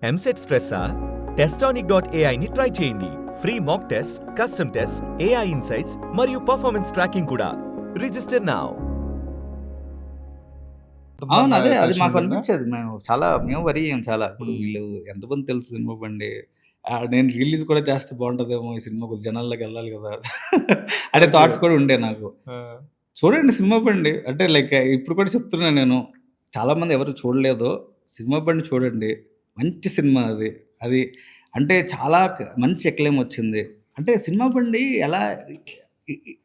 ఎంసెట్ స్ట్రెస్సా? టెస్టానిక్.ai ని ట్రై చేయండి. Free mock test, custom test, AI insights మరియు పర్ఫార్మెన్స్ ట్రాకింగ్ కూడా. Register now. అవును. అదే అది పరిచయం మాకు ఉంటుందా? అనిపించేది. మేము వరీ అయ్యాం చాలా. ఇప్పుడు వీళ్ళు ఎంతమంది తెలుసు సినిమా బండి. నేను రిలీజ్ కూడా చేస్తే బాగుంటదేమో ఈ సినిమా కొద్దిగా జనాల్లోకి వెళ్ళాలి కదా! అనే ఓకే. థాట్స్ కూడా ఉండే నాకు. ఆ! చూడండి సినిమా బండి. అంటే లైక్ ఇప్పుడు కూడా చెప్తున్నా నేను. చాలామంది ఎవరు చూడలేదో సినిమా బండి చూడండి. మంచి సినిమా అది. అది అంటే చాలా మంచి ఎక్లెయిమ్ వచ్చింది. అంటే సినిమా బండి ఎలా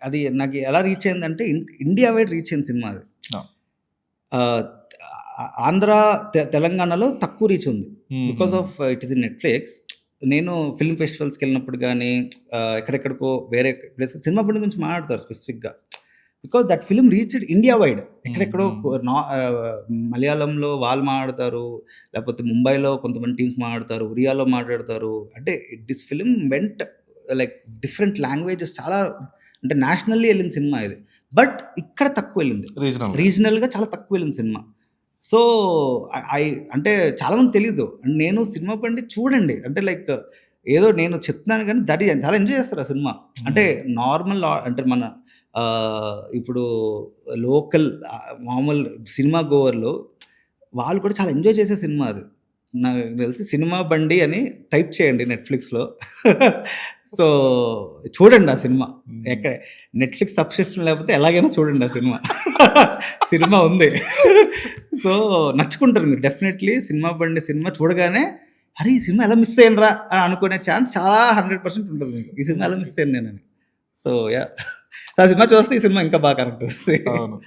అది నాకు ఎలా రీచ్ అయిందంటే ఇండియా వైడ్ రీచ్ అయింది సినిమా అది. ఆ! ఆహ్, ఆంధ్ర, తెలంగాణలో తక్కువ రీచ్ ఉంది. బికాస్ హుహు. Of it is in Netflix. నేను ఫిల్మ్ ఫెస్టివల్స్‌కెళ్ళినప్పుడు గానీ, ఎక్కడెక్కడికో వేరే ప్లేస్ సినిమా బండి గురించి మాట్లాడతారు స్పెసిఫిక్‌గా. Because that film reached India wide. ఎక్కడెక్కడో మలయాళంలో వాళ్ళు మాట్లాడతారు. లేకపోతే ముంబైలో కొంతమంది టీమ్స్ మాట్లాడతారు. ఒరియాలో మాట్లాడతారు. అంటే this film vent like different languages చాలా అంటే నేషనల్లీ ఎళ్ళిన సినిమా ఇది. బట్ ఇక్కడ తక్కువెళ్ళింది. రీజనల్‌గా. రీజనల్‌గా చాలా తక్కువెళ్ళింది సినిమా. సో, అంటే చాలామందికి తెలీదు. నేను సినిమా బండి చూడండి. అంటే లైక్ ఏదో నేను చెప్తున్నాను గానీ చాలా ఎంజాయ్ చేస్తారు ఆ సినిమా. అంటే నార్మల్ అంటే మన ఇప్పుడు లోకల్ మామూలు సినిమా గోవర్‌లో వాళ్ళు కూడా చాలా ఎంజాయ్ చేసే సినిమా అది. నాకు తెలిసి సినిమా బండి అని టైప్ చేయండి నెట్‌ఫ్లిక్స్‌లో. సో, చూడండి ఆ సినిమా. ఎక్కడ నెట్‌ఫ్లిక్స్ సబ్‌స్క్రిప్షన్ లేకపోతే ఎలాగైనా చూడండి ఆ సినిమా. సినిమా ఉంది. సో, నచ్చుకుంటారు మీరు డెఫినెట్‌లీ సినిమా బండి సినిమా చూడగానే అరే! ఈ సినిమా ఎలా మిస్ అయ్యానురా అని అనుకునే ఛాన్స్ చాలా 100% ఉంటది మీకు. ఈ సినిమా ఎలా మిస్ అయ్యాను నేనని. So, yeah! ఆ సినిమా చూస్తే ఈ సినిమా ఇంకా బాగా కనెక్ట్ అవుతది. అవును.